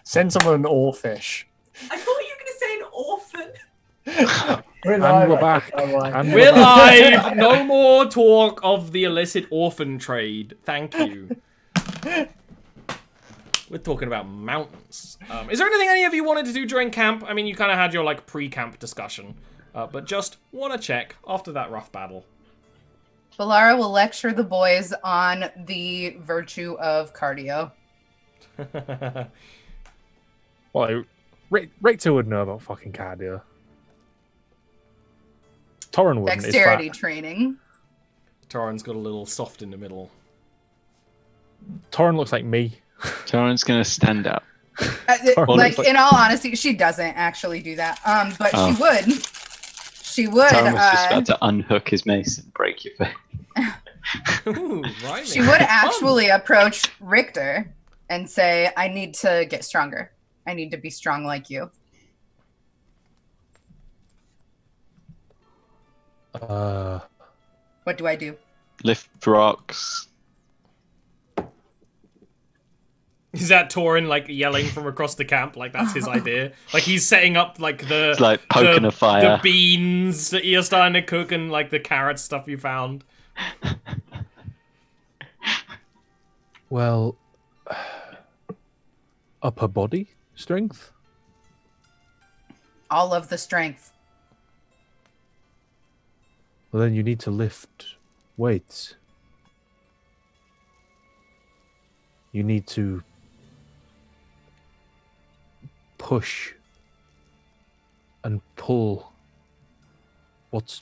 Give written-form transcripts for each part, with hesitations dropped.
Send someone an oarfish. I thought you were going to say an orphan. We're And we're live, back. And We're live! No more talk of the illicit orphan trade. Thank you. We're talking about mountains. Is there anything any of you wanted to do during camp? I mean, you kind of had your, like, pre-camp discussion. But just want to check after that rough battle. Valara will lecture the boys on the virtue of cardio. Well, Richter would know about fucking cardio. Torrin wouldn't. Dexterity training. Torrin's got a little soft in the middle. Torrin looks like me. Torrin's gonna stand up. Like, in all honesty, she doesn't actually do that. But she would. She would. Torrin was just about to unhook his mace and break your face. Ooh, right. She would actually approach Richter and say, I need to get stronger. I need to be strong like you. What do I do? Lift rocks. Is that Torrin, like, yelling from across the camp? Like, that's his idea? Like, he's setting up, like, the... It's like poking a fire. The beans that you're starting to cook and, like, the carrot stuff you found. Well, upper body strength? All of the strength. Well, then you need to lift weights. You need to push and pull what's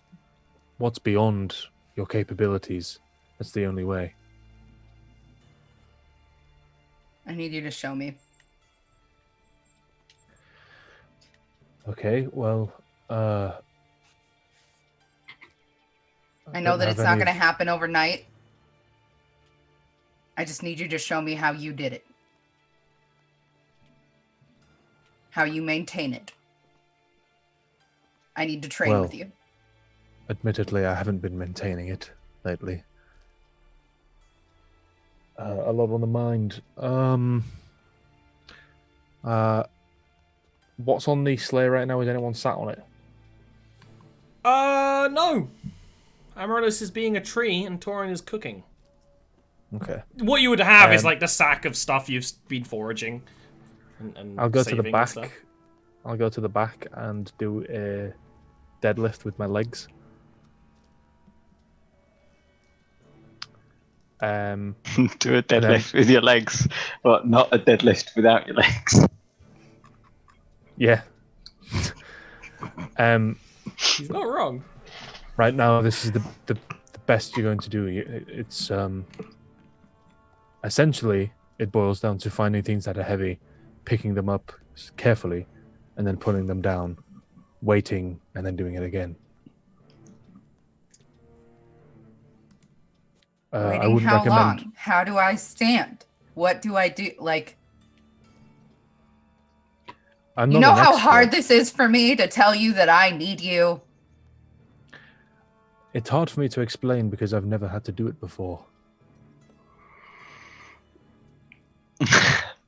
beyond your capabilities. That's the only way. I need you to show me. Okay, well, I know that it's not going to happen overnight. I just need you to show me how you did it. How you maintain it. I need to train with you. Admittedly, I haven't been maintaining it lately. A lot on the mind. What's on the sleigh right now? Is anyone sat on it? No. Amaryllis is being a tree and Torrin is cooking. Okay. What you would have is, like, the sack of stuff you've been foraging. And I'll go to the saving and back. stuff. I'll go to the back and do a deadlift with my legs. Do a deadlift with your legs. Well, not a deadlift without your legs. Yeah. He's not wrong. Right now, this is the best you're going to do. It's essentially it boils down to finding things that are heavy, picking them up carefully, and then putting them down, waiting, and then doing it again. I Waiting wouldn't how recommend. long? How do I stand? What do I do? Like, I'm you not know an how expert. hard this is for me to tell you that I need you? It's hard for me to explain because I've never had to do it before.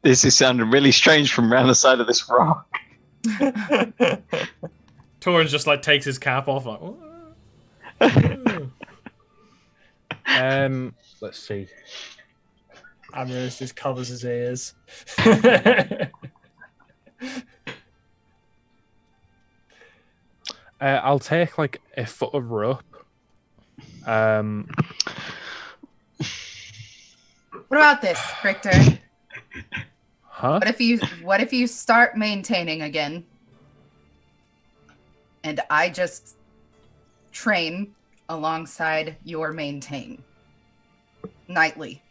This is sounding really strange from around the side of this rock. Torrin just, like, takes his cap off, like, "Oh." Let's see. Amaryllis just covers his ears. I'll take like a foot of rope. What about this, Richter? Huh? What if you start maintaining again? And I just train alongside your maintain nightly.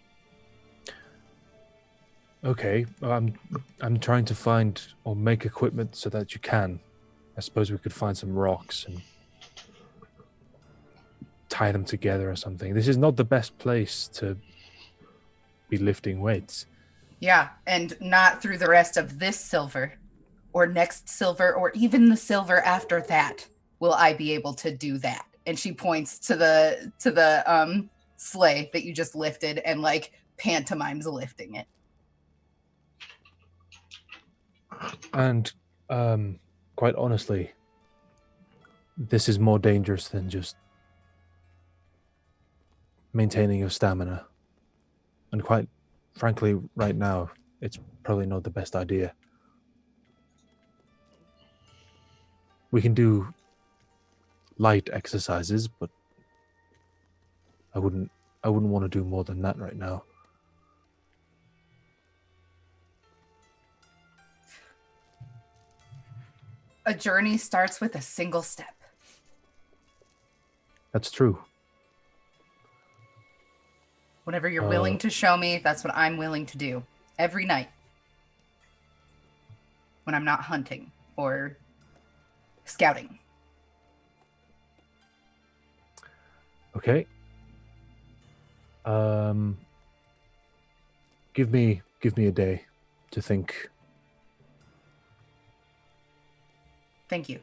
Okay, I'm trying to find or make equipment so that you can. I suppose we could find some rocks and tie them together or something. This is not the best place to be lifting weights. Yeah, and not through the rest of this silver or next silver or even the silver after that will I be able to do that. And she points to the sleigh that you just lifted and like pantomimes lifting it. And quite honestly, this is more dangerous than just maintaining your stamina. And quite frankly, right now, it's probably not the best idea. We can do light exercises, but I wouldn't want to do more than that right now. A journey starts with a single step. That's true. Whatever you're willing to show me, that's what I'm willing to do. Every night. When I'm not hunting or scouting. Okay. Give me a day to think. Thank you.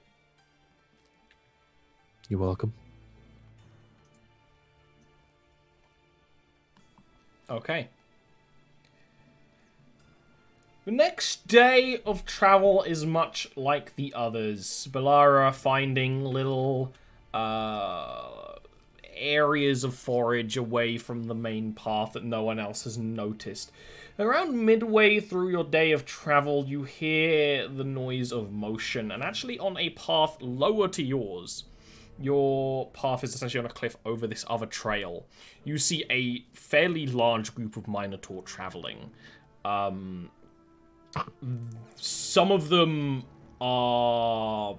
You're welcome. Okay. The next day of travel is much like the others. Balara finding little areas of forage away from the main path that no one else has noticed. Around midway through your day of travel, you hear the noise of motion, and actually on a path lower to yours. Your path is essentially on a cliff over this other trail. You see a fairly large group of Minotaur traveling. Some of them are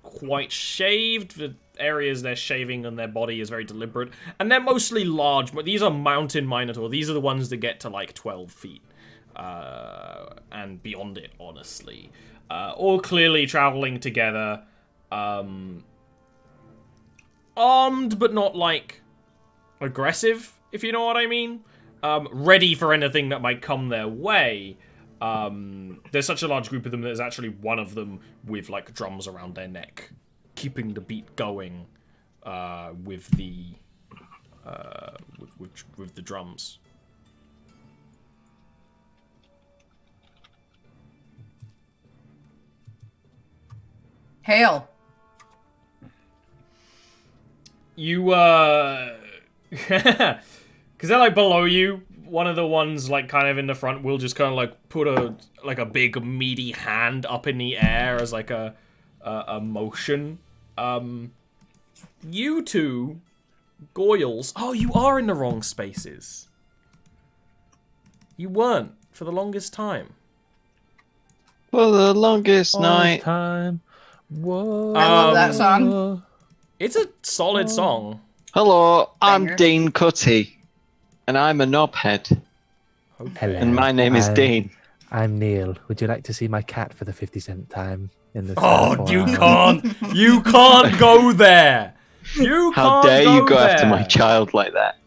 quite shaved. The areas they're shaving on their body is very deliberate. And they're mostly large, but these are mountain Minotaur. These are the ones that get to like 12 feet. And beyond it, honestly. All clearly traveling together. Armed, but not, like, aggressive, if you know what I mean. Ready for anything that might come their way. There's such a large group of them that there's actually one of them with, like, drums around their neck. Keeping the beat going with the with the drums. Hail. You, because they're, like, below you, one of the ones, like, kind of in the front will just kind of, like, put a big, meaty hand up in the air as, like, a motion. You two, Goyles, oh, you are in the wrong spaces. You weren't for the longest time. For the longest night. Time. Whoa. I love that song. It's a solid song. Hello, I'm Banger. Dean Cutty, and I'm a knobhead, Hello. and my name is Dean. I'm Neil. Would you like to see my cat for the 50-cent time in the? Oh, you can't go there. You How can't dare go you go there. after my child like that?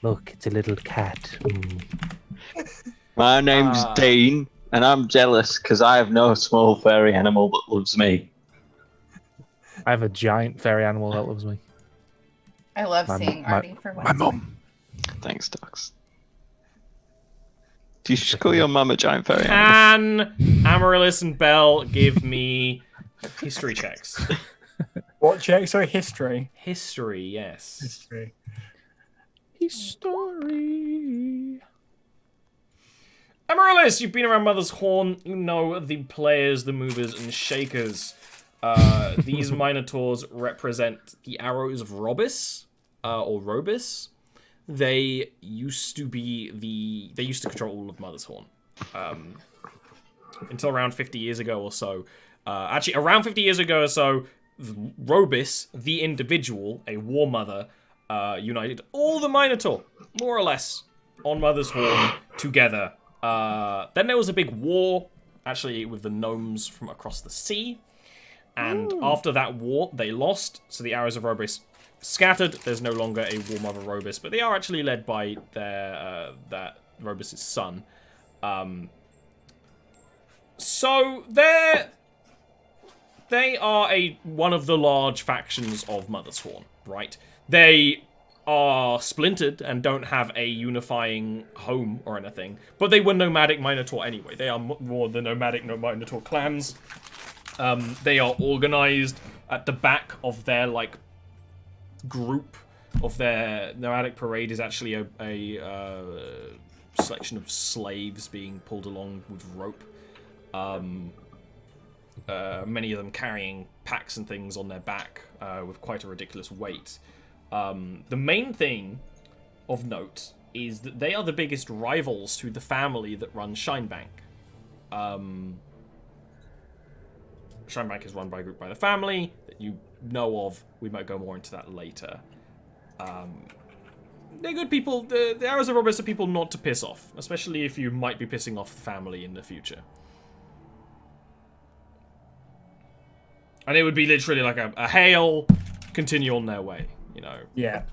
Look, it's a little cat. My name's Dean, and I'm jealous because I have no small furry animal that loves me. I have a giant fairy animal that loves me. I love seeing Artie for what it's worth. Thanks, Docs. Do you just call your mum a giant furry animal? Can Amaryllis and Belle give me history checks? What check? Sorry, history. History, yes. History. History. Amaryllis, you've been around Mother's Horn. You know the players, the movers, and shakers. These Minotaurs represent the arrows of Robus, or Robus. They used to control all of Mother's Horn. Until around 50 years ago or so. Actually, around 50 years ago or so, Robus, the individual, a war mother, united all the Minotaur, more or less, on Mother's Horn together. Then there was a big war, actually, with the gnomes from across the sea. And after that war, they lost, so the arrows of Robus scattered. There's no longer a War Mother Robus, but they are actually led by that Robus's son. So they are one of the large factions of Mother's Horn, right? They are splintered and don't have a unifying home or anything. But they were nomadic Minotaur anyway. They are more the nomadic Minotaur clans. They are organized at the back of their, like, group of their nomadic parade is actually a selection of slaves being pulled along with rope. Many of them carrying packs and things on their back with quite a ridiculous weight. The main thing of note is that they are the biggest rivals to the family that runs Shinebank. Shinebank is run by a group by the family that you know of. We might go more into that later. They're good people. The Arrows of Robus are people not to piss off, especially if you might be pissing off the family in the future. And it would be literally like a hail, continue on their way, you know. Yeah,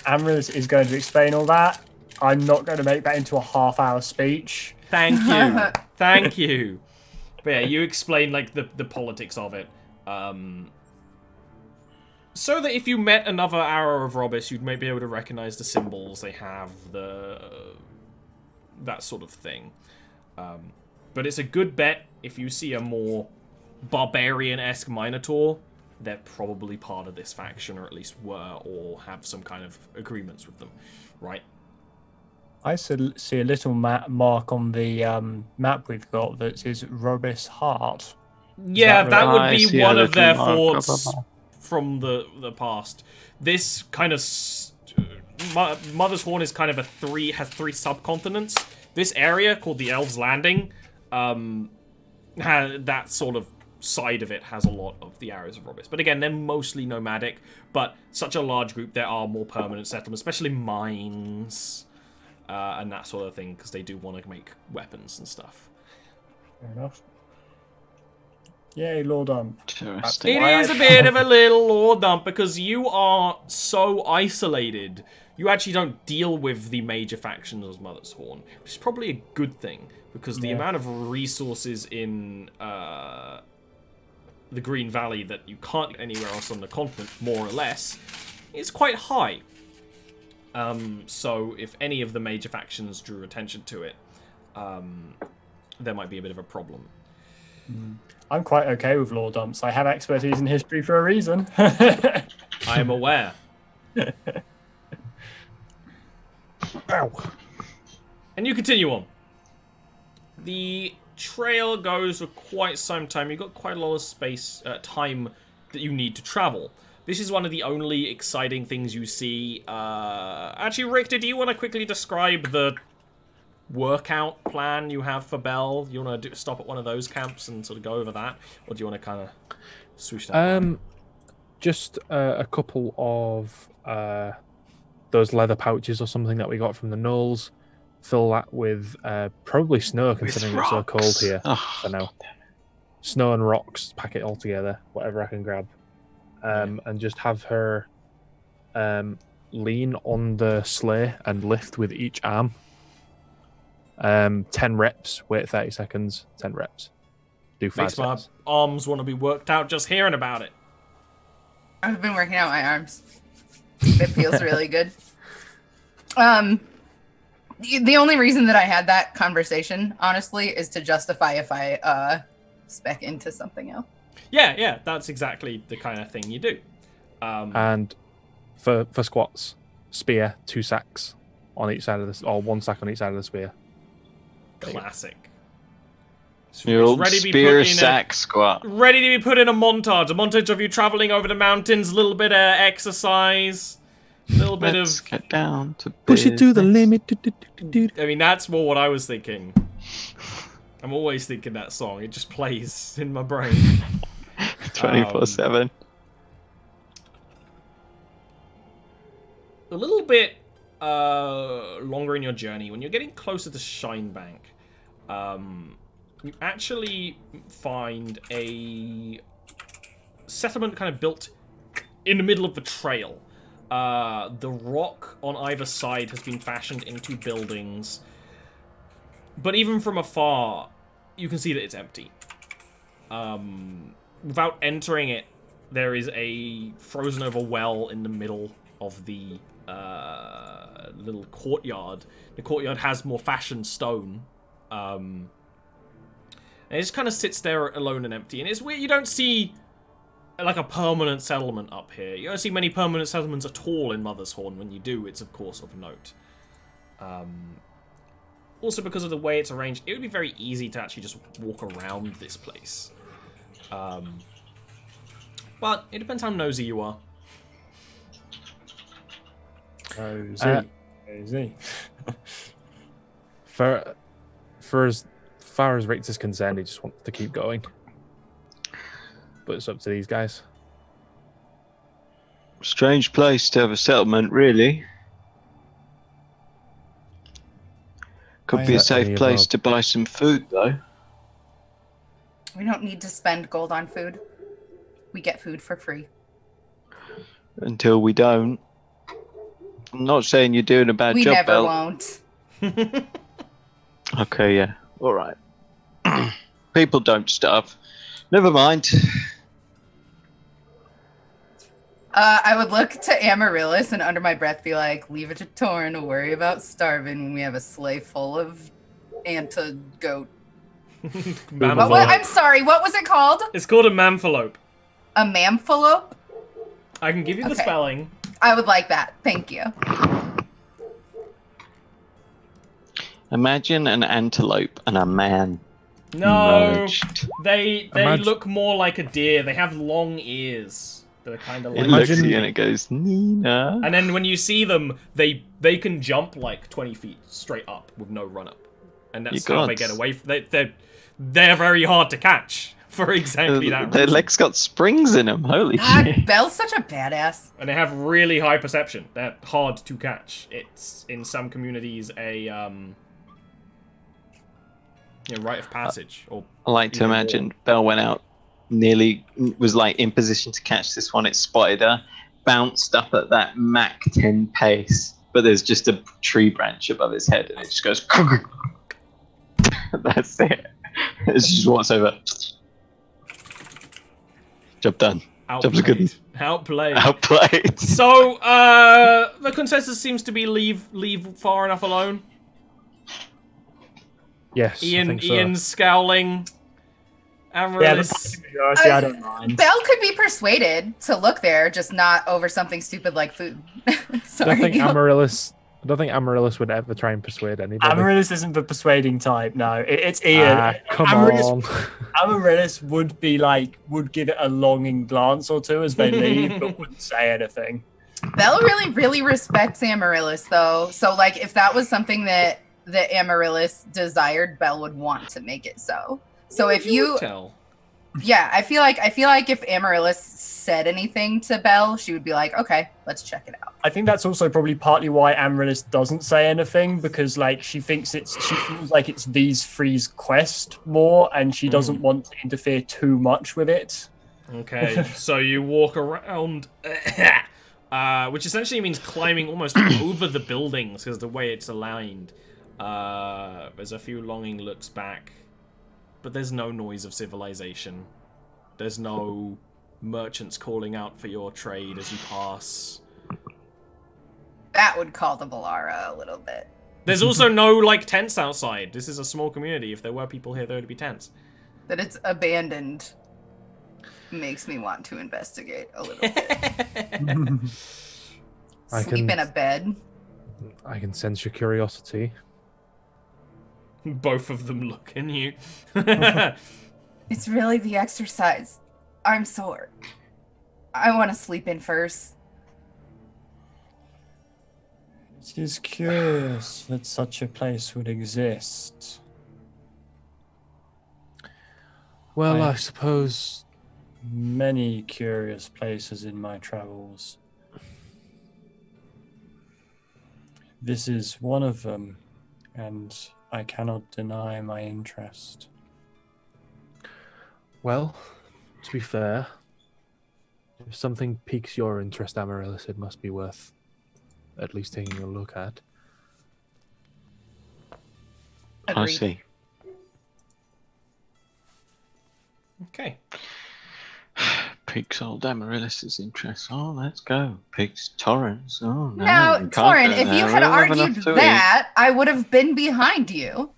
Amrus is going to explain all that. I'm not going to make that into a half-hour speech. Thank you. Thank you. But yeah, you explain, like, the politics of it. So that if you met another Arrow of Robus, you'd maybe be able to recognize the symbols they have, that sort of thing. But it's a good bet if you see a more barbarian-esque Minotaur, they're probably part of this faction, or at least were, or have some kind of agreements with them, right? I see a little mark on the map we've got that says Robus Heart. Yeah, that would I be see a one of little their mark thoughts from the past. This kind of Mother's Horn is kind of has three subcontinents. This area called the Elves Landing, that sort of side of it has a lot of the Arrows of Robus. But again, they're mostly nomadic, but such a large group, there are more permanent settlements, especially mines and that sort of thing, because they do want to make weapons and stuff. Fair enough. Yay, Lord Interesting. It is a bit of a little lore dump because you are so isolated. You actually don't deal with the major factions of Mother's Horn, which is probably a good thing because the amount of resources in the Green Valley that you can't get anywhere else on the continent, more or less, is quite high. So if any of the major factions drew attention to it, there might be a bit of a problem. I'm quite okay with lore dumps. I have expertise in history for a reason. I am aware. Ow. And you continue on. The trail goes for quite some time. You've got quite a lot of space, time that you need to travel. This is one of the only exciting things you see. Actually, Richter, do you want to quickly describe the workout plan you have for Bell? You want to stop at one of those camps and sort of go over that? Or do you want to kind of swoosh that? Just a couple of those leather pouches or something that we got from the Knolls. Fill that with probably snow, considering it's so cold here for now. Snow and rocks, pack it all together, whatever I can grab. And just have her lean on the sleigh and lift with each arm. 10 reps, wait 30 seconds, 10 reps. Do 5 Makes my sets. arms want to be worked out just hearing about it. I've been working out my arms. It feels really good. The only reason that I had that conversation, honestly, is to justify if I spec into something else. Yeah, that's exactly the kind of thing you do. And for squats, spear, 2 sacks on each side of this, or 1 sack on each side of the spear. Classic. Your old spear sack squat. Ready to be put in a montage of you traveling over the mountains, a little bit of exercise, a little bit Let's of get down to Push it to the business. limit. I mean, that's more what I was thinking. I'm always thinking that song. It just plays in my brain. 24/7. A little bit longer in your journey, when you're getting closer to Shinebank, you actually find a settlement kind of built in the middle of the trail. The rock on either side has been fashioned into buildings, but even from afar, you can see that it's empty. Without entering it, there is a frozen over well in the middle of the little courtyard. The courtyard has more fashioned stone. And it just kind of sits there alone and empty. And it's weird, you don't see like a permanent settlement up here. You don't see many permanent settlements at all in Mother's Horn. When you do, it's of course of note. Also, because of the way it's arranged, it would be very easy to actually just walk around this place. But it depends how nosy you are. Nosy. For as far as Richter's concerned, he just wants to keep going. But it's up to these guys. Strange place to have a settlement, really. Could be a safe place to buy some food, though. We don't need to spend gold on food. We get food for free. Until we don't. I'm not saying you're doing a bad We job, never Belle. won't. Okay, yeah. All right. People don't starve. Never mind. I would look to Amaryllis and under my breath be like, leave it to Torn to worry about starving when we have a sleigh full of anti-goat. I'm sorry, what was it called? It's called a mamphalope. A mamphalope? I can give you the Okay. spelling. I would like that. Thank you. Imagine an antelope and a man No, merged. they Imagine- look more like a deer. They have long ears. They're kind of It like. looks at you and it goes, Nina. And then when you see them, they can jump like 20 feet straight up with no run up, and that's You how they gods. get away. They're very hard to catch for exactly that Their reason. legs got springs in them. Holy God, shit. Belle's such a badass. And they have really high perception. They're hard to catch. It's in some communities a rite of passage. Or I like to even imagine Belle went out, nearly was like in position to catch this one. It spotted her, bounced up at that Mach 10 pace, but there's just a tree branch above his head and it just goes. That's it. It just walks over. Job done. Job's good. Outplayed. Outplayed. So, the consensus seems to be leave far enough alone. Yes, I think so. Ian's scowling. Yeah, Amaryllis. the majority, I don't mind. Belle could be persuaded to look there, just not over something stupid like food. I Sorry. don't think Amaryllis would ever try and persuade anybody. Amaryllis isn't the persuading type. No, it's Ian. Come Amaryllis, on. Amaryllis would give it a longing glance or two as they leave, but wouldn't say anything. Belle really respects Amaryllis, though. So, like, if that was something that Amaryllis desired, Belle would want to make it so. So if you, tell. yeah, I feel like if Amaryllis said anything to Belle, she would be like, okay, let's check it out. I think that's also probably partly why Amaryllis doesn't say anything, because like she feels like it's these three's quest more, and she doesn't want to interfere too much with it. Okay, so you walk around, which essentially means climbing almost over the buildings because the way it's aligned. There's a few longing looks back, but there's no noise of civilization. There's no merchants calling out for your trade as you pass. That would call the Valara a little bit. There's also no, like, tents outside. This is a small community. If there were people here, there would be tents. That it's abandoned makes me want to investigate a little bit. Sleep in a bed. I can sense your curiosity. Both of them look at you. It's really the exercise. I'm sore. I want to sleep in first. It is curious that such a place would exist. Well, I suppose Many curious places in my travels. This is one of them, and I cannot deny my interest. Well, to be fair, if something piques your interest, Amaryllis, it must be worth at least taking a look at. I Agreed. see. piques old Amaryllis's interest. Oh, let's go. Piques Torrance. Oh, no. Now, we can't Torin, go if you there. had We'll have enough argued to eat. that, I would have been behind you.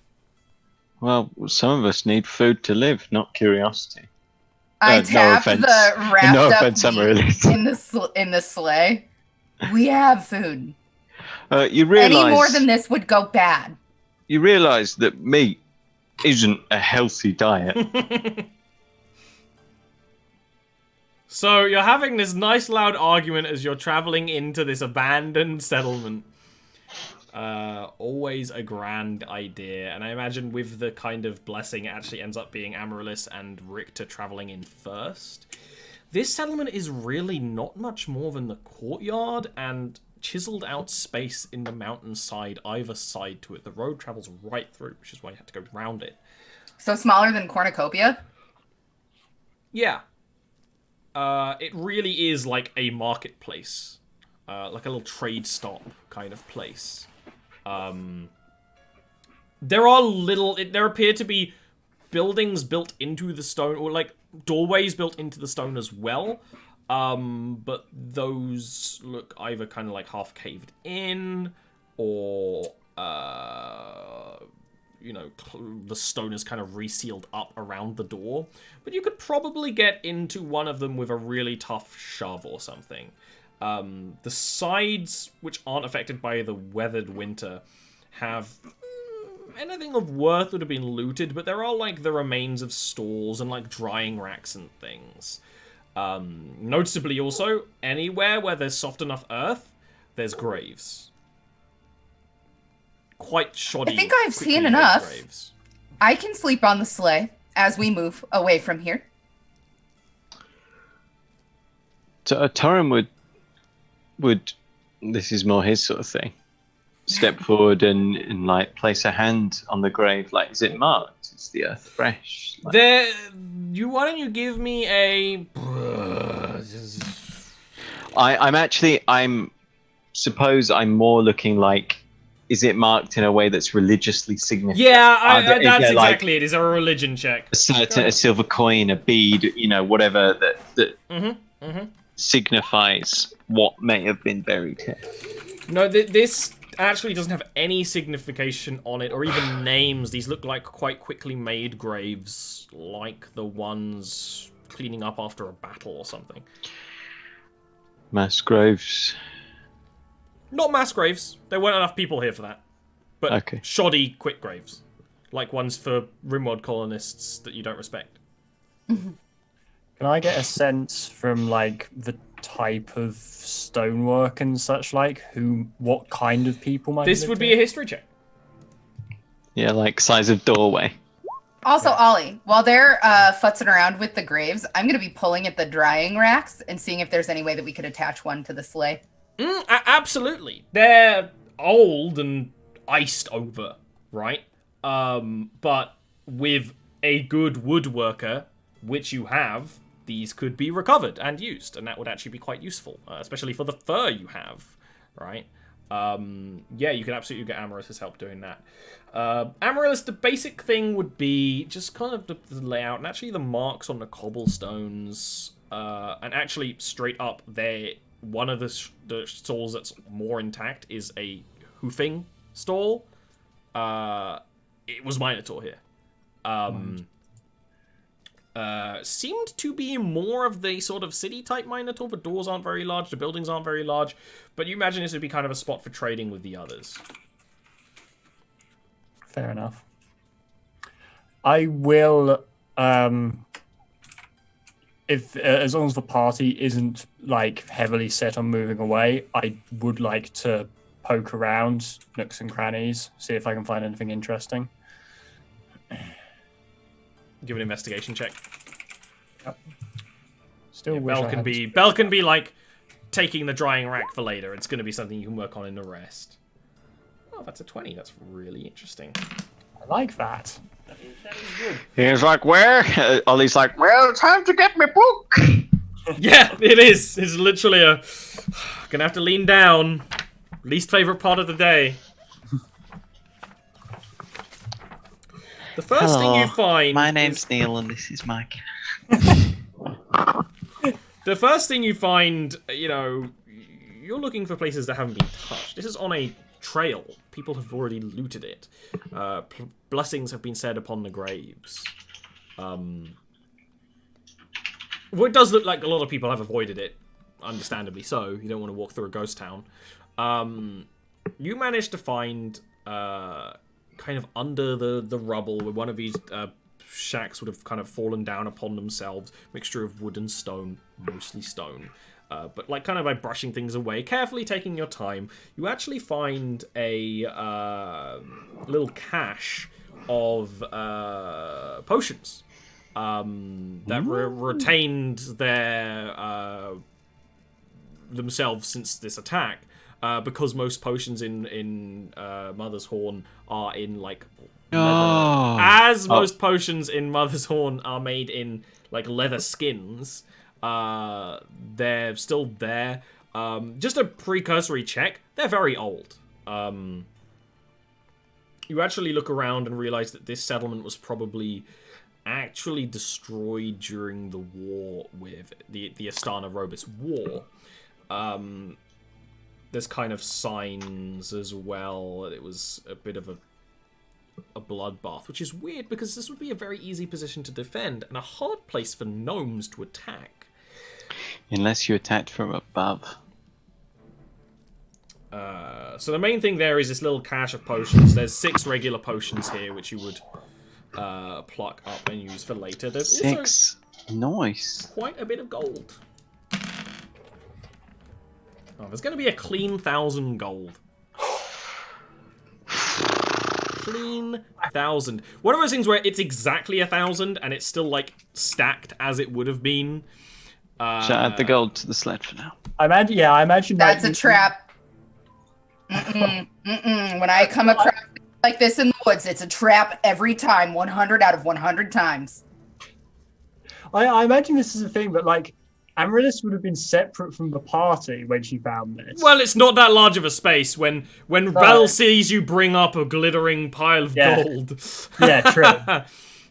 Well, some of us need food to live, not curiosity. I no tapped offense. the wrapped No up offense, meat Amaryllis. in the sleigh. We have food. You realise Any more than this would go bad. You realise that meat isn't a healthy diet. So you're having this nice loud argument as you're traveling into this abandoned settlement. Always a grand idea, and I imagine with the kind of blessing, it actually ends up being Amaryllis and Richter traveling in first. This settlement is really not much more than the courtyard and chiseled out space in the mountainside either side to it. The road travels right through, which is why you have to go round it. So smaller than Cornucopia? Yeah. It really is like a marketplace. Like a little trade stop kind of place. There appear to be buildings built into the stone, or like doorways built into the stone as well. But those look either kind of like half caved in, or, you know, the stone is kind of resealed up around the door. But you could probably get into one of them with a really tough shove or something. The sides, which aren't affected by the weathered winter, have anything of worth would have been looted, but there are like the remains of stalls and like drying racks and things. Noticeably also, anywhere where there's soft enough earth, there's graves. Quite shoddy. I think I've quickly seen made enough. Graves. I can sleep on the sleigh as we move away from here. Torrin would, this is more his sort of thing, step forward and like place a hand on the grave. Like, is it marked? Is the earth fresh? Like, Why don't you give me a... suppose I'm more looking like, is it marked in a way that's religiously significant? Yeah, that's exactly like, it. Is a religion check. A silver coin, a bead, you know, whatever that signifies what may have been buried here. No, this actually doesn't have any signification on it, or even names. These look like quite quickly made graves, like the ones cleaning up after a battle or something. Mass graves. Not mass graves. There weren't enough people here for that. But Okay. shoddy, quick graves. Like ones for Rimworld colonists that you don't respect. Can I get a sense from like the type of stonework and such, like what kind of people might This live would be there? a history check. Yeah, like size of doorway. Also, Ollie, while they're futzing around with the graves, I'm going to be pulling at the drying racks and seeing if there's any way that we could attach one to the sleigh. Absolutely. They're old and iced over, right? But with a good woodworker, which you have, these could be recovered and used, and that would actually be quite useful, especially for the fur you have, right? Yeah, you could absolutely get Amaryllis' help doing that. Amaryllis, the basic thing would be just kind of the layout, and actually the marks on the cobblestones, and actually straight up there. One of the stalls that's more intact is a hoofing stall. It was Minotaur here. Seemed to be more of the sort of city-type Minotaur. The doors aren't very large, the buildings aren't very large, but you imagine this would be kind of a spot for trading with the others. Fair enough. I will, if as long as the party isn't like heavily set on moving away, I would like to poke around nooks and crannies, see if I can find anything interesting. Give an investigation check. Yep. Still Yeah, wish I had Bell can be like taking the drying rack for later. It's going to be something you can work on in the rest. Oh, that's a 20. That's really interesting. I like that. That is good. He's like, where? Ollie's like, well, time to get my book. Yeah, it is. It's literally a... Gonna have to lean down. Least favorite part of the day. The first thing you find... My name's Neil and this is Mike. The first thing you find, you know, you're looking for places that haven't been touched. This is on a trail. People have already looted it. Blessings have been said upon the graves. Well, it does look like a lot of people have avoided it. Understandably so. You don't want to walk through a ghost town. You managed to find, kind of under the rubble, where one of these shacks would have kind of fallen down upon themselves. Mixture of wood and stone, mostly stone. But like kind of by brushing things away, carefully taking your time, you actually find a little cache of potions that retained their themselves since this attack. Because most potions in Mother's Horn are in like leather. Most potions in Mother's Horn are made in like leather skins. They're still there. Just a precursory check. They're very old. You actually look around and realize that this settlement was probably actually destroyed during the war with the Astana Robus War. There's kind of signs as well. It was a bit of a bloodbath, which is weird because this would be a very easy position to defend and a hard place for gnomes to attack. Unless you attacked from above. So the main thing there is this little cache of potions. There's 6 regular potions here, which you would pluck up and use for later. There's 6. Nice. Quite a bit of gold. Oh, there's going to be a clean 1,000 gold. Clean 1,000. One of those things where it's exactly 1,000 and it's still like stacked as it would have been. Should I add the gold to the sled for now? I imagine that's a trap. When I come across like this in the woods, it's a trap every time, 100 out of 100 times. I imagine this is a thing, but like Amaryllis would have been separate from the party when she found this. Well, it's not that large of a space when Belle sees you bring up a glittering pile of gold. Yeah, true.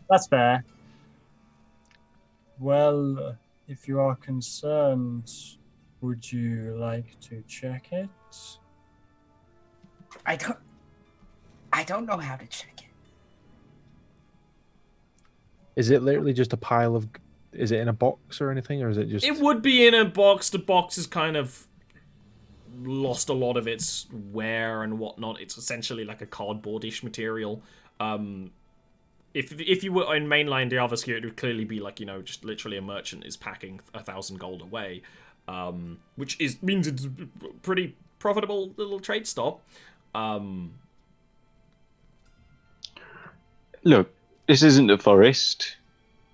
That's fair. Well, if you are concerned, would you like to check it? I don't know how to check it. Is it literally just a pile of... Is it in a box or anything, or is it just... It would be in a box. The box has kind of lost a lot of its wear and whatnot. It's essentially like a cardboardish material. If you were in mainline Jarviskjir, it would clearly be like, you know, just literally a merchant is packing 1,000 gold away, which means it's a pretty profitable little trade stop. Look, this isn't a forest.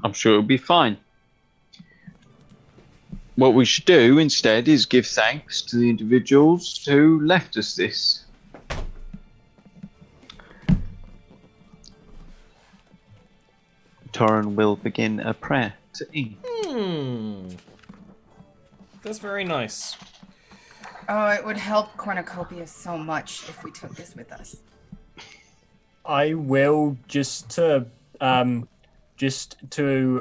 I'm sure it'll be fine. What we should do instead is give thanks to the individuals who left us this. Torin will begin a prayer to Ing. That's very nice. Oh, it would help Cornucopia so much if we took this with us. I will just to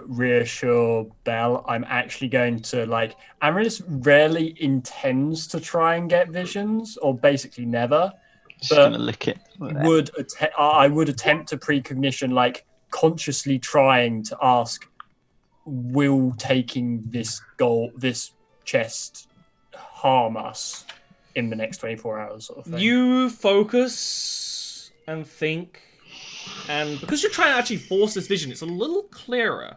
reassure Belle, I'm actually going to, like, Amaryllis rarely intends to try and get visions, or basically never. Just gonna lick it. I would attempt to precognition, like, consciously trying to ask, will taking this chest harm us in the next 24 hours, sort of thing? You focus and think, and because you're trying to actually force this vision, it's a little clearer.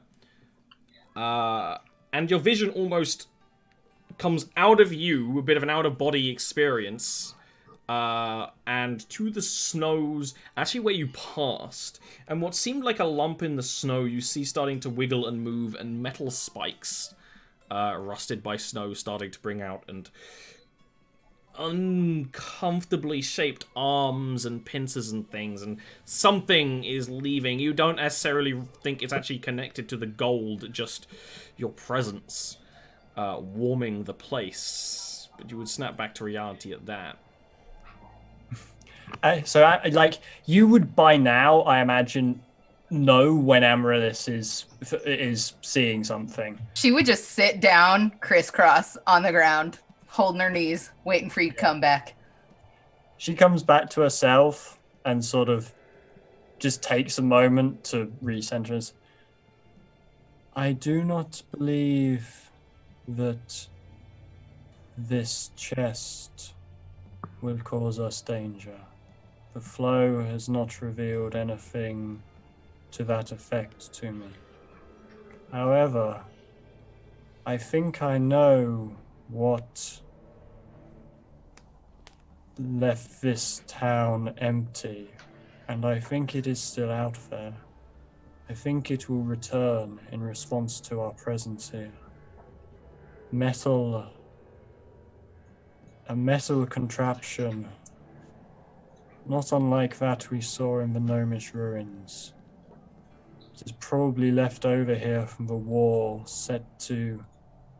And your vision almost comes out of you, a bit of an out-of-body experience, and to the snows, actually where you passed. And what seemed like a lump in the snow, you see starting to wiggle and move, and metal spikes, rusted by snow, starting to bring out, and uncomfortably shaped arms and pincers and things, and something is leaving. You don't necessarily think it's actually connected to the gold, just your presence warming the place. But you would snap back to reality at that. Like, you would by now, I imagine, know when Amaryllis is seeing something. She would just sit down, crisscross on the ground, holding her knees, waiting for you to come back. She comes back to herself and sort of just takes a moment to recenter us. I do not believe that this chest will cause us danger. The flow has not revealed anything to that effect to me. However, I think I know what left this town empty, and I think it is still out there. I think it will return in response to our presence here. A metal contraption, not unlike that we saw in the Gnomish ruins. It is probably left over here from the war, set to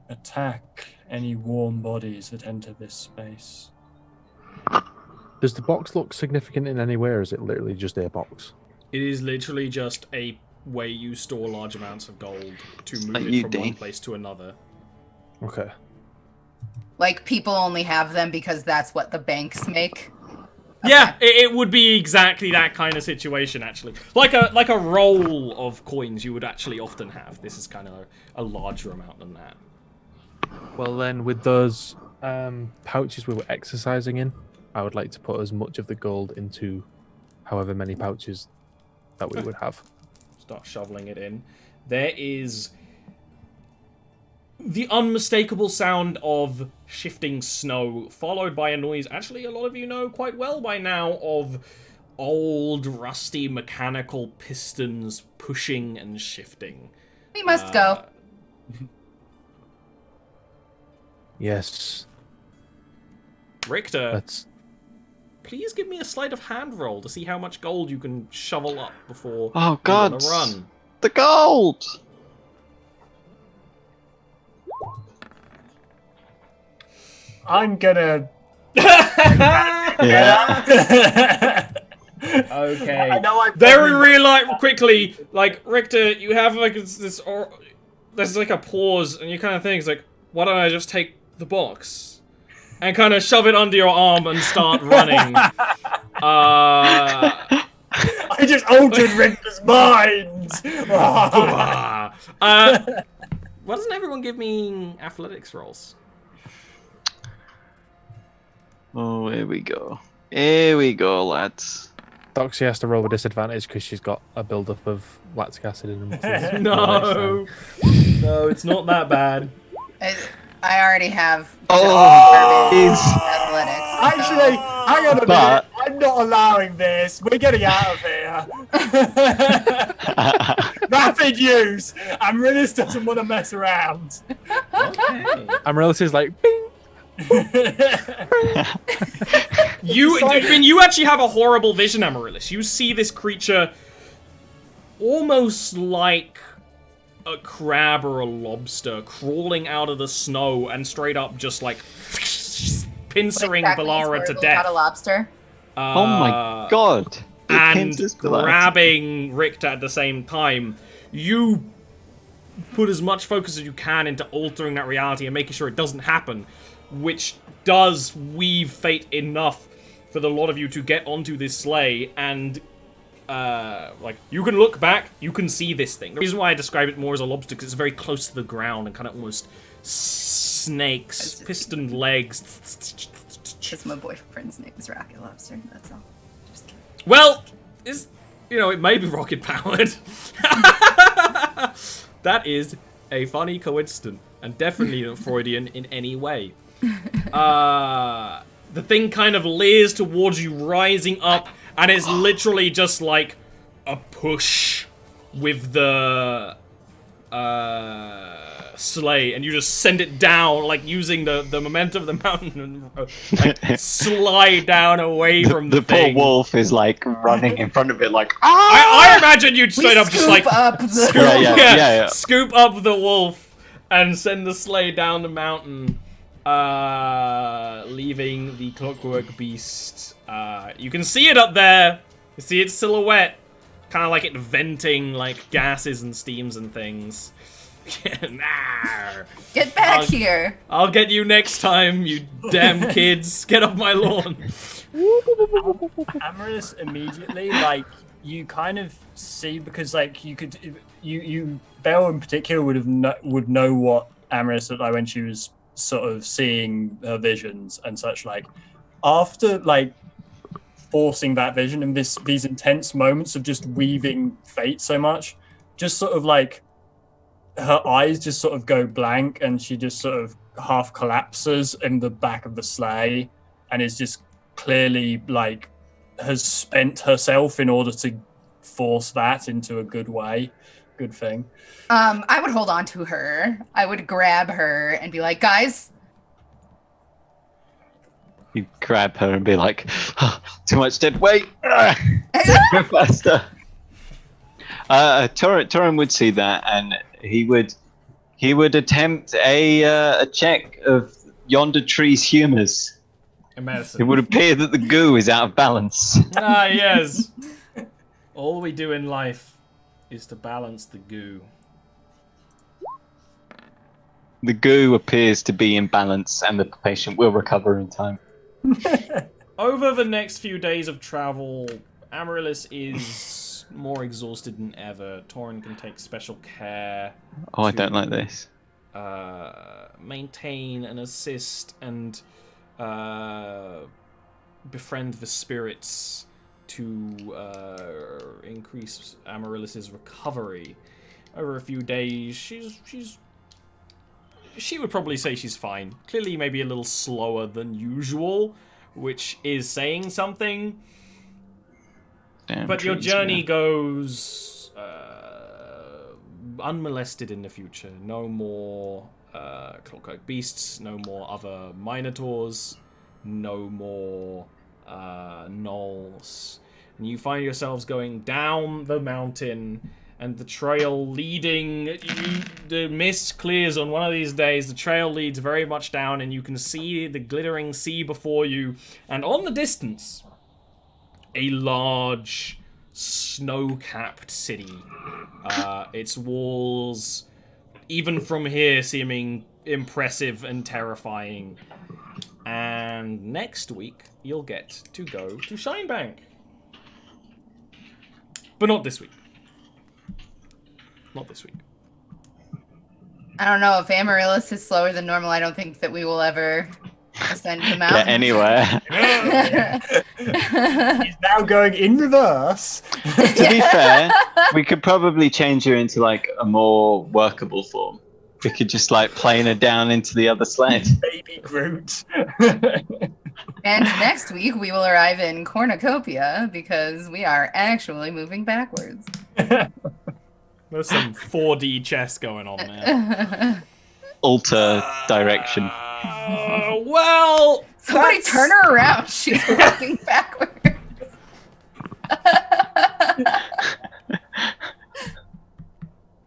attack any warm bodies that enter this space. Does the box look significant in any way, or is it literally just a box? It is literally just a way you store large amounts of gold to move Like it you, from Dean. one place to another. Okay. Like, people only have them because that's what the banks make. Yeah, it would be exactly that kind of situation, actually. Like a roll of coins you would actually often have. This is kind of a larger amount than that. Well then, with those pouches we were exercising in, I would like to put as much of the gold into however many pouches that we would have. Start shoveling it in. There is the unmistakable sound of shifting snow, followed by a noise actually a lot of you know quite well by now of old, rusty mechanical pistons pushing and shifting. We must go. Yes. Richter, That's please give me a sleight of hand roll to see how much gold you can shovel up before Oh you God! wanna run. The gold. I'm gonna. Yeah. Okay. I know I'm Very probably- real, like, quickly, like, Richter, you have, like, this, or there's, like, a pause, and you kind of think, it's like, why don't I just take the box? And kind of shove it under your arm and start running. I just altered Richter's mind. Why doesn't everyone give me athletics rolls? Oh, here we go. Here we go, lads. Doxy has to roll with disadvantage because she's got a build-up of lactic acid in them. No, it's not that bad. I already have Oh, athletics. Actually, hang on a But- minute. I'm not allowing this. We're getting out of here. Rapid use. Amaryllis doesn't want to mess around. Okay. Amaryllis like, bing! You actually have a horrible vision, Amaryllis. You see this creature almost like a crab or a lobster crawling out of the snow and straight up just like pincering Balara to death. Got a lobster. Oh my God! It And pinches the lads. grabbing Richter at the same time. You put as much focus as you can into altering that reality and making sure it doesn't happen, which does weave fate enough for the lot of you to get onto this sleigh and like, you can look back, you can see this thing. The reason why I describe it more as a lobster because it's very close to the ground and kind of almost snakes, piston legs. Because my boyfriend's name is Rocket Lobster. That's all. Just kidding. Well, it may be rocket powered. That is a funny coincidence and definitely not Freudian in any way. The thing kind of leers towards you, rising up, and it's literally just like a push with the sleigh, and you just send it down, like using the momentum of the mountain, and like slide down away from the The poor thing. wolf is like running in front of it, like I imagine you'd straight up just like up the scoop, Yeah. scoop up the wolf and send the sleigh down the mountain, leaving the clockwork beast. You can see it up there. You see its silhouette. kind of like it venting like gases and steams and things. Nah. Get back here. I'll get you next time, you damn kids. Get off my lawn. Amaryllis immediately, like, you kind of see, because like you Belle in particular would know what Amaryllis looked like when she was sort of seeing her visions and such. Like, after like forcing that vision and these intense moments of just weaving fate so much, just sort of like her eyes just sort of go blank, and she just sort of half collapses in the back of the sleigh, and is just clearly like has spent herself in order to force that into a good thing. I would hold on to her. I would grab her and be like, guys. You grab her and be like, oh, too much dead weight. Go faster. Torin would see that, and he would attempt a check of yonder tree's humours. It would appear that the goo is out of balance. Ah, yes. All we do in life is to balance the goo. The goo appears to be in balance, and the patient will recover in time. Over the next few days of travel, Amaryllis is more exhausted than ever. Torin can take special care. Oh, I don't like this. Maintain and assist and befriend the spirits to increase Amaryllis's recovery. Over a few days, she would probably say she's fine. Clearly, maybe a little slower than usual, which is saying something. Damn but your trees, journey man. goes unmolested in the future. No more clockwork beasts, no more other minotaurs, no more gnolls. And you find yourselves going down the mountain, and the trail leading, the mist clears on one of these days, the trail leads very much down, and you can see the glittering sea before you, and on the distance, a large, snow-capped city. Its walls, even from here, seeming impressive and terrifying. And next week, you'll get to go to Shinebank. But not this week. Not this week. I don't know, if Amaryllis is slower than normal, I don't think that we will ever ascend the mountain. Get anywhere. He's now going in reverse. To be fair, we could probably change her into like a more workable form. We could just like plane her down into the other sled. Baby Groot. And next week we will arrive in Cornucopia because we are actually moving backwards. There's some 4D chess going on there. Alter direction. Well, Somebody turn her around. She's walking backwards.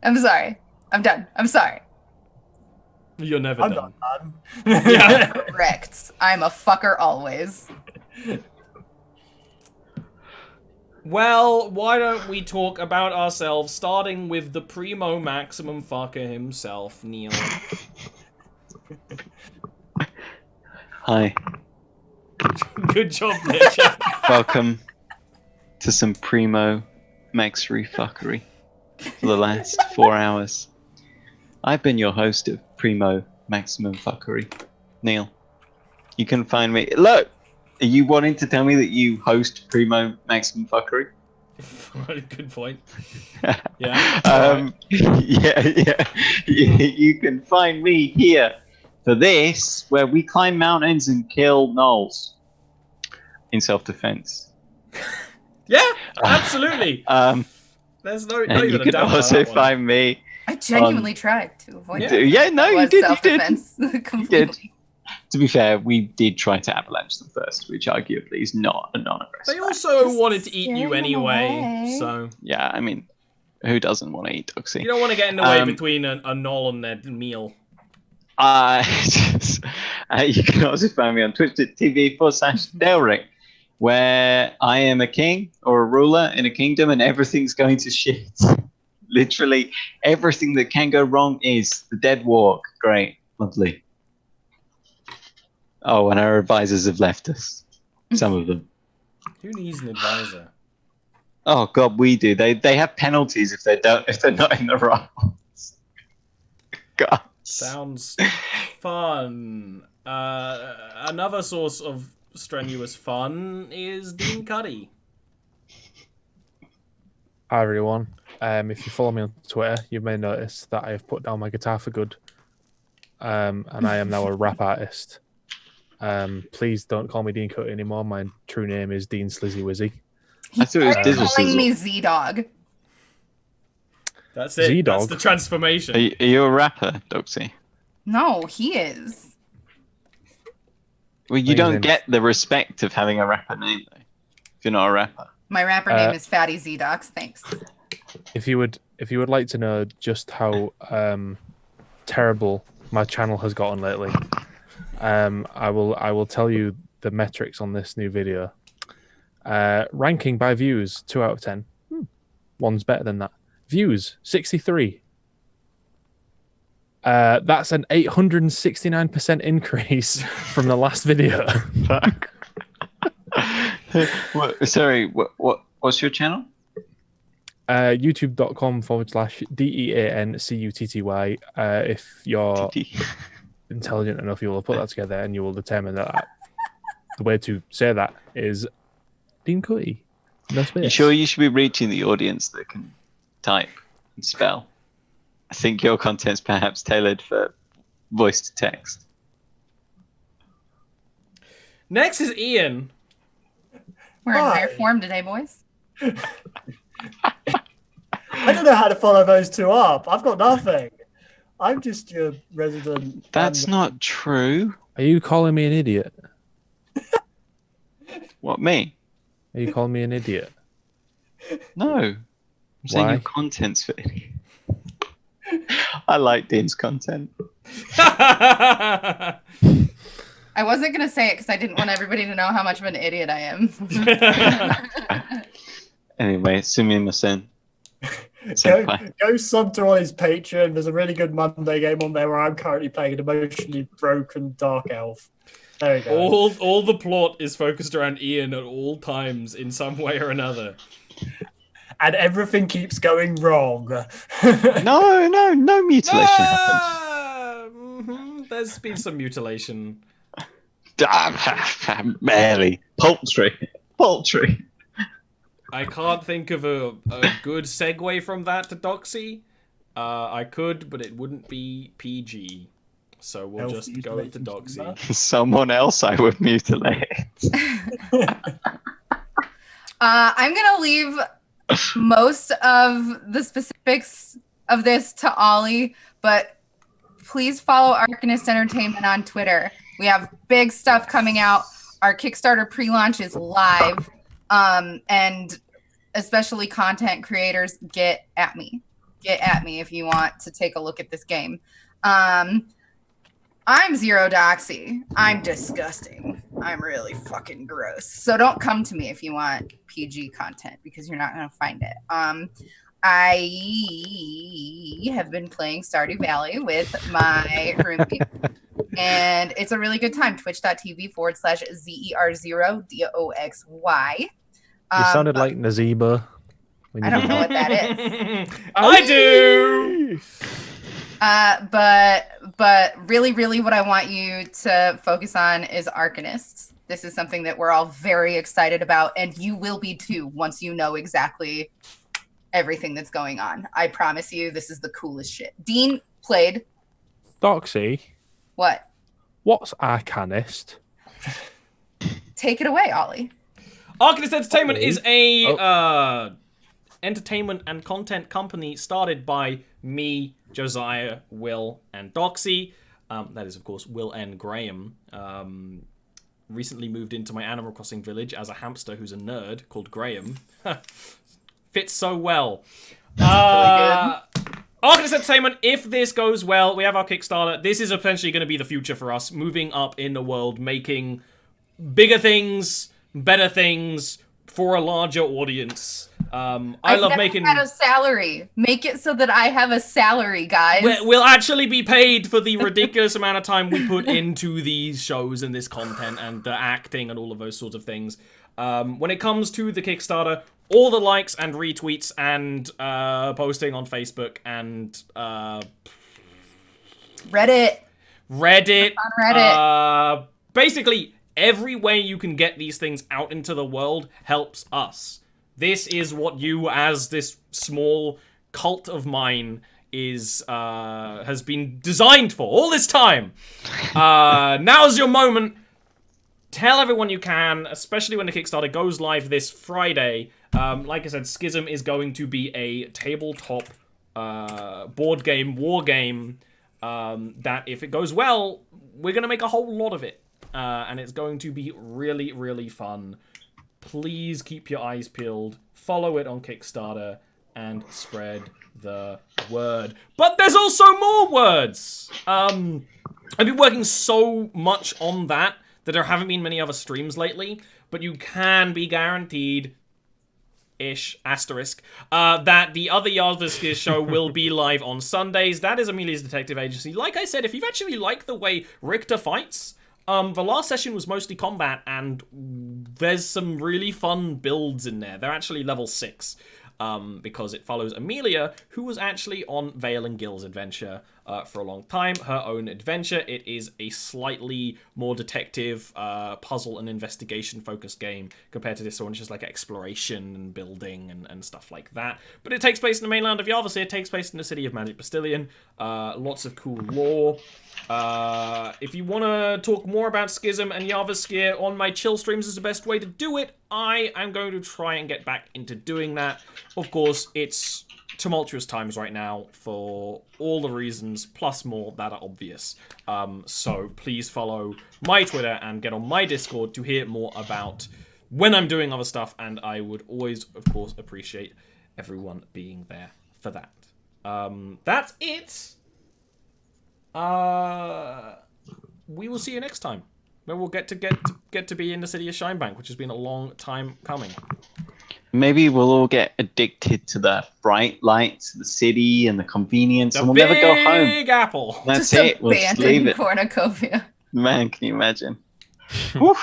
I'm sorry. I'm done. I'm sorry. You're never I'm done. not done. Yeah. Correct. I'm a fucker always. Well, why don't we talk about ourselves, starting with the primo maximum fucker himself, Neil. Hi. Good job there, Jack. Welcome to some primo maxry fuckery for the last 4 hours. I've been your host of Primo Maximum Fuckery, Neil. You can find me. Look, are you wanting to tell me that you host Primo Maximum Fuckery? Good point. Yeah. Right. Yeah. You can find me here for this, where we climb mountains and kill gnolls in self-defense. Yeah, absolutely. There's no And you even a can doubt about also that one. find me. I genuinely tried to avoid Yeah. that. Yeah, no, It you was did. self-defense completely. To be fair, we did try to avalanche them first, which arguably is not a non-aggressive. They also Just wanted to eat you scare 'em anyway, away. so Yeah, I mean, who doesn't want to eat Doxy? you don't want to get in the way between a gnoll and their meal. You can also find me on Twitch.tv/Delric. where I am a king or a ruler in a kingdom and everything's going to shit. Literally everything that can go wrong is the dead walk. Great. Lovely. Oh, and our advisors have left us. Some of them. Who needs an advisor? Oh God, we do. They have penalties if they're not in the roles. God. Sounds fun. Another source of strenuous fun is Dean Cuddy. Hi everyone. If you follow me on Twitter, you may notice that I have put down my guitar for good, and I am now a rap artist. Please don't call me Dean Cuddy anymore. My true name is Dean Slizzy Wizzy. I thought it was Started Dizzle calling me Sizzle. Z-Dog. That's it. Z-Dog. That's the transformation. Are you a rapper, Doxy? No, he is. Well, you Amazing. don't get the respect of having a rapper name, though, if you're not a rapper. My rapper name is Fatty Z-Docs. Thanks. If you would like to know just how terrible my channel has gotten lately, I will tell you the metrics on this new video. Ranking by views, 2 out of 10. One's better than that. Views, 63. That's an 869% increase from the last video. Fuck. What's your channel? YouTube.com/DEANCUTTY. If you're intelligent enough, you will put that together and you will determine that the way to say that is Dean Cuddy. No space. You sure you should be reaching the audience that can type and spell? I think your content's perhaps tailored for voice to text. Next is Ian. We're in Hi. rare form today, boys. I don't know how to follow those two up. I've got nothing. I'm just your resident. That's not true. Are you calling me an idiot? What, me? Are you calling me an idiot? No. I'm saying Why? your content's for idiots. I like Dean's content. I wasn't going to say it because I didn't want everybody to know how much of an idiot I am. Anyway, Sumimasen. Go sub to on his Patreon. There's a really good Monday game on there where I'm currently playing an emotionally broken Dark Elf. There you go. all the plot is focused around Ian at all times in some way or another. And everything keeps going wrong. No mutilation happens. There's been some mutilation. Barely. Poultry. I can't think of a good segue from that to Doxy. I could, but it wouldn't be PG. So we'll Elf just go into mutilation Doxy. Someone else I would mutilate. I'm going to leave most of the specifics of this to Ollie, but please follow Arcanist Entertainment on Twitter. We have big stuff coming out. Our Kickstarter pre-launch is live. And especially content creators, get at me. Get at me if you want to take a look at this game. I'm Zero Doxy. I'm disgusting. I'm really fucking gross. So don't come to me if you want PG content because you're not going to find it. I have been playing Stardew Valley with my roommate, and it's a really good time. Twitch.tv/ZER0DOXY. You sounded like Nazeeba. I don't know what that is. I do! But really what I want you to focus on is Arcanists. This is something that we're all very excited about, and you will be too once you know exactly everything that's going on. I promise you, this is the coolest shit. Dean played. Doxy, What? what's Arcanist? Take it away, Ollie. Arcanist Entertainment is a entertainment and content company started by me, Josiah, Will, and Doxy. That is, of course, Will and Graham. Recently moved into my Animal Crossing village as a hamster who's a nerd called Graham. Fits so well. Arcanist Entertainment, if this goes well, we have our Kickstarter. This is essentially going to be the future for us, moving up in the world, making bigger things, better things for a larger audience. I love making. Had a salary. Make it so that I have a salary, guys. We'll actually be paid for the ridiculous amount of time we put into these shows and this content and the acting and all of those sorts of things. When it comes to the Kickstarter, all the likes and retweets and posting on Facebook and Reddit. On Reddit. Basically, every way you can get these things out into the world helps us. This is what you, as this small cult of mine, has been designed for all this time. Now's your moment. Tell everyone you can, especially when the Kickstarter goes live this Friday. Like I said, Schism is going to be a tabletop board game, war game, that if it goes well, we're going to make a whole lot of it. And it's going to be really, really fun. Please keep your eyes peeled, follow it on Kickstarter, and spread the word. But there's also more words! I've been working so much on that there haven't been many other streams lately, but you can be guaranteed, asterisk, that the other Jarviskjir show will be live on Sundays. That is Amelia's Detective Agency. Like I said, if you actually like the way Richter fights, the last session was mostly combat, and there's some really fun builds in there. They're actually level 6, because it follows Amelia, who was actually on Vale and Gil's adventure for a long time, her own adventure. It is a slightly more detective, puzzle and investigation-focused game compared to this one, which is like exploration and building and stuff like that. But it takes place in the mainland of Jarviskjir. It takes place in the city of Magic Bastillion. Lots of cool lore. If you want to talk more about Schism and Jarviskjir on my chill streams is the best way to do it. I am going to try and get back into doing that. Of course, it's tumultuous times right now for all the reasons, plus more that are obvious. So please follow my Twitter and get on my Discord to hear more about when I'm doing other stuff, and I would always, of course, appreciate everyone being there for that. That's it. We will see you next time, where we'll get to be in the city of Shinebank, which has been a long time coming. Maybe we'll all get addicted to the bright lights, the city, and the convenience, and we'll never go home. Big Apple. That's just it. We'll just leave it. Cornucopia. Man, can you imagine? Woo.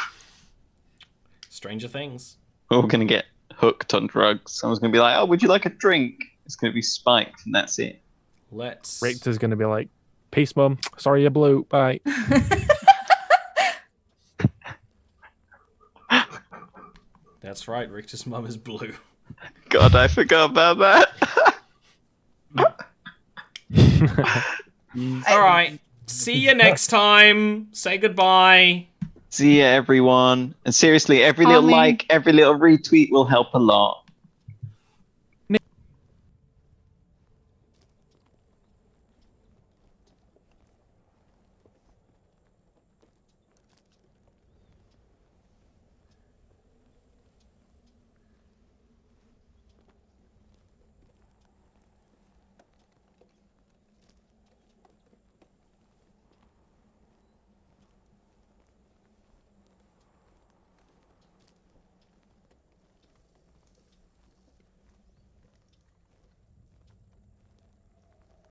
Stranger Things. We're all gonna get hooked on drugs. Someone's gonna be like, "Oh, would you like a drink?" It's gonna be spiked, and that's it. Richter's gonna be like, "Peace, Mum. Sorry you blew. Bye." That's right, Richter's mum is blue. God, I forgot about that. Alright, see you next time. Say goodbye. See ya, everyone. And seriously, every little like, every little retweet will help a lot.